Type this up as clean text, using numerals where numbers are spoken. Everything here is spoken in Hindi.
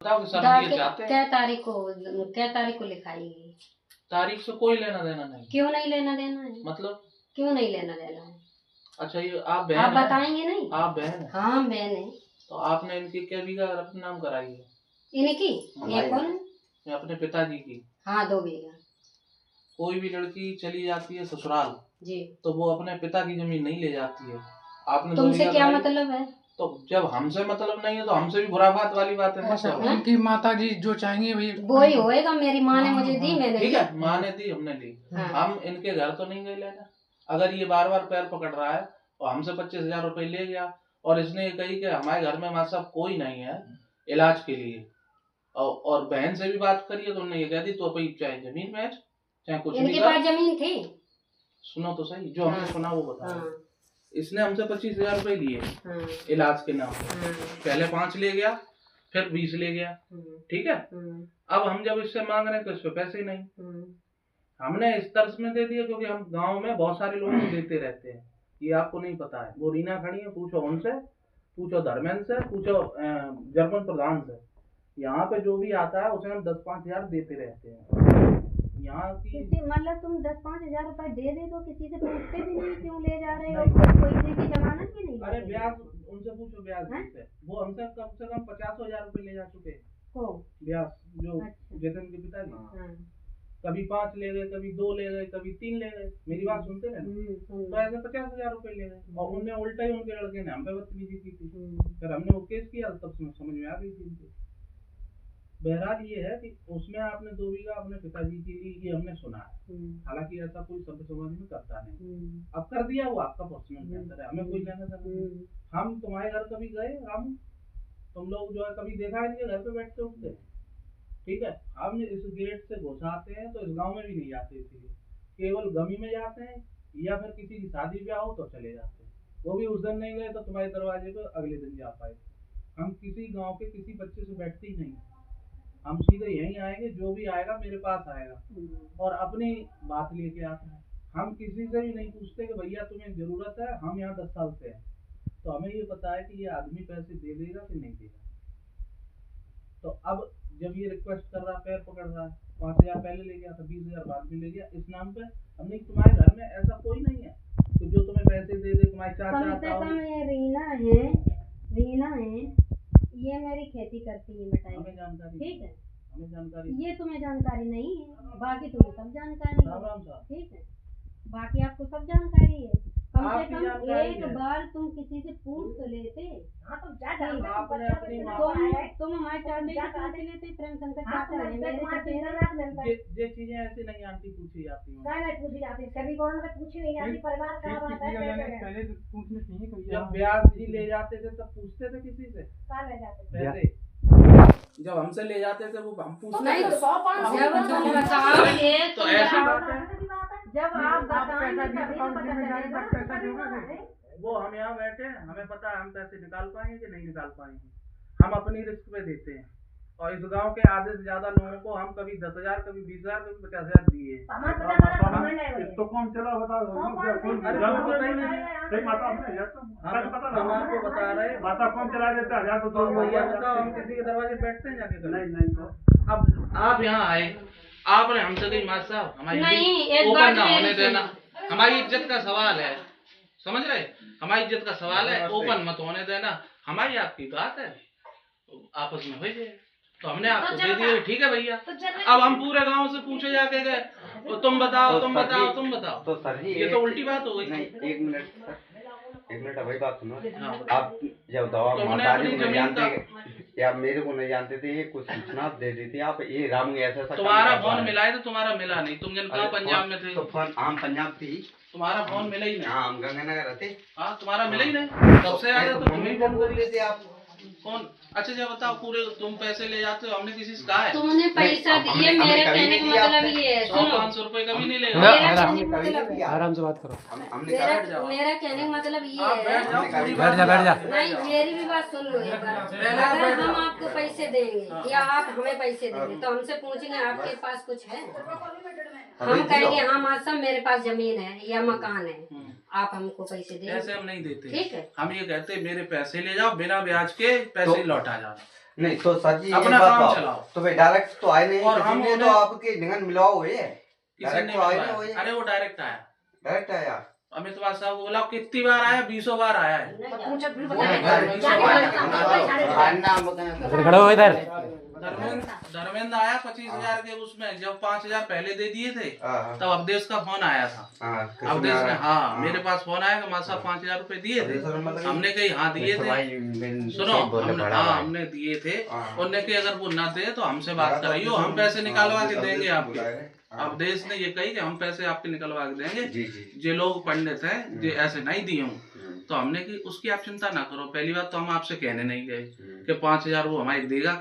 बताओ कि सर ये चाहते हैं। क्या तारीख को लिखाएगी? तारीख से कोई लेना देना नहीं। क्यों नहीं लेना देना है? मतलब क्यों नहीं लेना देना है? अच्छा, ये आप बहन आप हैं? बताएंगे नहीं? आप बहन हैं? हाँ बहन है। तो आपने इनकी क्या बीघा अपने नाम कराई है? इनकी? ये कौन है? या अपने पिताजी की? हाँ 2 बीघा। कोई भी लड़की चली जाती है ससुराल जी, तो वो अपने पिता की जमीन नहीं ले जाती है। आपने 2 तुमसे बीघा क्या कराई। मतलब है? तो जब हमसे मतलब नहीं है तो हमसे भी बुरा बात वाली बात है ना अच्छा, सर। उनकी माता जी जो चाहेंगे वो ही होएगा। मेरी माँ ने मुझे दी, मैंने ठीक ली। है, माँ ने दी, हमने ली। हाँ। हम इनके घर तो नहीं गए लेना। अगर ये बार बार पैर पकड़ रहा है और हमसे 25,000 रुपए ले गया और इसने ये कही कि हमारे घर में माँ साहब कोई नहीं है इलाज के लिए, और बहन से भी बात करिए तो उन्होंने ये कह दी तो अपनी चाहे जमीन बेच चाहे कुछ भी इनके कर। पास जमीन थी। सुनो तो सही, जो हमने हाँ। सुना वो बताओ। हाँ। इसने हमसे 25,000 रुपए लिए हाँ। इलाज के नाम पे। हाँ। पहले 5 ले गया, फिर 20 ले गया, ठीक है। अब हम जब इससे मांग रहे हैं तो इस पे पैसे नहीं। हमने इस तर्ज में दे दिया क्योंकि हम गांव में बहुत सारे लोगों को देते रहते हैं, ये आपको नहीं पता है। वो रीना खड़ी है, पूछो उनसे, पूछो धर्मेंद्र से, पूछो जर्मन प्रधान से। यहाँ पे जो भी आता है उसे हम 10-5 हजार देते रहते हैं। यहाँ की मतलब तुम 10-5 हजार रुपए दे तो किसी से पूछते भी नहीं क्यों ले जा रहे हो? कोई की जमानत भी नहीं? अरे ब्याज उनसे पूछो, ब्याज से वो हमसे कम से कम 50,000 रुपए ले जा चुके हैं। ब्याज जो जतन के पिताजी कभी 5 ले गए, कभी 2 ले गए, कभी 3 ले गए। मेरी बात सुनते हैं तो ऐसे 50,000 रुपए ले गए और उन्हें उल्टा ही उनके लड़के ने हम पे बदतमीजी की थी। फिर हमने वो केस किया तब समझ में आ गई थी इनको। बहरहाल ये है कि उसमें आपने 2 बीघा अपने पिताजी की ली, ये हमने सुना है। हालांकि ऐसा कोई सभ्य समाज में करता नहीं। अब कर दिया वो आपका पर्सनल मैटर है, हमें कोई लेना देना नहीं। हम तुम्हारे घर कभी गए? हम तुम लोग जो है कभी देखा है इनके घर पे बैठते उठते? ठीक है, हम इस गेट से घुस आते हैं तो इस गांव में भी नहीं जाते, इसलिए केवल गमी में जाते हैं या फिर किसी की शादी ब्याह हो तो चले जाते हैं। वो भी उस दिन नहीं गए तो तुम्हारे दरवाजे पे अगले दिन जा पाए। हम किसी गांव के किसी बच्चे से बैठते ही नहीं, हम सीधे यहीं आएंगे, जो भी आएगा मेरे पास आएगा और अपनी बात लेके आता है। हम किसी से भी नहीं पूछते कि भैया तुम्हें जरूरत है, हम यहाँ 10 साल से हैं तो हमें ये पता है कि ये आदमी पैसे दे देगा कि नहीं देगा। तो अब जब ये रिक्वेस्ट कर रहा, पैर पकड़ रहा है, 5,000 पहले ले गया था, 20,000 बाद में ले गया इस नाम पे। हमने तुम्हारे घर में ऐसा कोई नहीं है तो जो तुम्हें पैसे दे दे। तुम्हारे चाचा रीना है, ये मेरी खेती करती है मिठाई। हमें जानकारी, ठीक है, हमें जानकारी, ये तुम्हें जानकारी नहीं है, बाकी तुम्हें सब जानकारी है। राम साहब, ठीक है, बाकी आपको सब जानकारी है। कम से आपकी कम जानकारी एक है। बार तुम किसी से पूछ तो लेते। आपने अपनी माँ तुम हमारे चाचा से पूछ लेते। प्रेम शंकर चाचा है मेरे ये चीजें ऐसी नहीं आंटी पूछी जाती हैं। पहले तो पूछने चाहिए कभी। जब ब्याज जी ले जाते थे तब पूछते थे किसी से पैसे? जब हमसे ले जाते थे वो हम पूछते नहीं थे। तो 100-500 जब बताओगे तो ऐसी बात है, जब आप पैसा दिए अकाउंट में जाएगा तब पैसा दोगे। वो हम यहाँ बैठे हैं, हमें पता है हम पैसे निकाल पाएंगे कि नहीं निकाल पाएंगे। हम अपनी रिस्क पे देते हैं और इस गांव के आधे से ज्यादा लोगों को हम कभी 10,000, कभी 20,000, कभी 50,000 दिए। तो कौन चला बताओ? अरे पता ही नहीं है। हम आपको बता रहे हैं। माता कौन चला देता है? 1,000 तो भैया बताओ, हम किसी के दरवाजे बैठते हैं जाके कभी? नहीं। तो अब आप यहाँ आए, आपने हमसे कही माँ साहब हमारी ओपन ना होने देना, हमारी इज्जत का सवाल है, समझ रहे? हमारी इज्जत का सवाल है, ओपन मत होने देना। हमारी आपकी बात है, आपस में हो जाए तो हमने आपको दे दिए, ठीक है भैया। अब हम पूरे गांव से पूछे जाके गए, तुम बताओ तुम बताओ तुम बताओ, तो सर जी ये तो उल्टी बात हो गई। नहीं, एक मिनट वही बात सुनो। हाँ। आप जब बताओ आप तुमने माता जी अपनी को नहीं जमीन जानते या मेरे को नहीं जानते थे, ये कुछ सूचना दे दी थी आप, ये रामू ऐसा ऐसा तुम्हारा फोन मिला है तो तुम्हारा मिला नहीं, तुम जिनका पंजाब में थे तो फोन हम पंजाब थी, तुम्हारा फोन मिला ही नहीं। हाँ हम गंगानगर रहते। हाँ तुम्हारा मिला ही नहीं, कब से आया तो मम्मी को बोल रहे थे आप कौन? अच्छा जब बताओ, पूरे तुम पैसे ले जाते हो, हमने किसी से कहा है? तुमने पैसा दिए, मेरे कहने का मतलब ये है, सुनो 100-500 रुपए कभी नहीं लेगा। आराम से बात करो। हमने कहा मेरा कहने का मतलब ये आप है। बैठ जाओ, पूरी बैठ जा, बात बैठ जा। नहीं, मेरी भी बात सुन लो एक बार। अगर हम आपको पैसे देंगे या आप हमें पैसे देंगे तो हमसे पूछेंगे आपके पास कुछ है? हम कहेंगे हाँ माँ साहब मेरे पास जमीन है या मकान है, आप हमको पैसे देंगे। ऐसे हम नहीं देते, ठीक है। हम ये कहते हैं मेरे पैसे ले जाओ, बिना ब्याज के पैसे लौटा जाओ। नहीं तो सर जी अपना काम चलाओ। तो भाई डायरेक्ट तो आए नहीं, और हम किसी ने तो आपके निगन मिलवाओ हुए है, किसी डायरेक्ट ने तो आए मिलवाया। नहीं हुए, अरे वो डायरेक्ट आया, डायरेक्ट आया। अमितवार साहब को बोला कितनी बार आया, 20 बार आया है। खड़े हो इधर। धर्मेंद्र आया 25,000 के उसमें, जब 5,000 पहले दे दिए थे हाँ, तब अवधेश का फोन आया था। अवधेश ने मेरे पास फोन आया कि मां साहब 5,000 रुपए दिए थे। हमने कही हाँ दिए थे, सुनो हमने दिए थे। उन्होंने कही अगर वो ना दे तो हमसे बात कराइयो, हम पैसे निकालवा के देंगे आपके। अवधेश ने ये कही कि हम पैसे आपके निकलवा के देंगे, जो लोग पंडित हैं जो ऐसे नहीं दिए हूँ। तो हमने की उसकी आप चिंता ना करो, पहली बात तो हम आपसे कहने नहीं गए कि 5,000 वो हमारे देगा।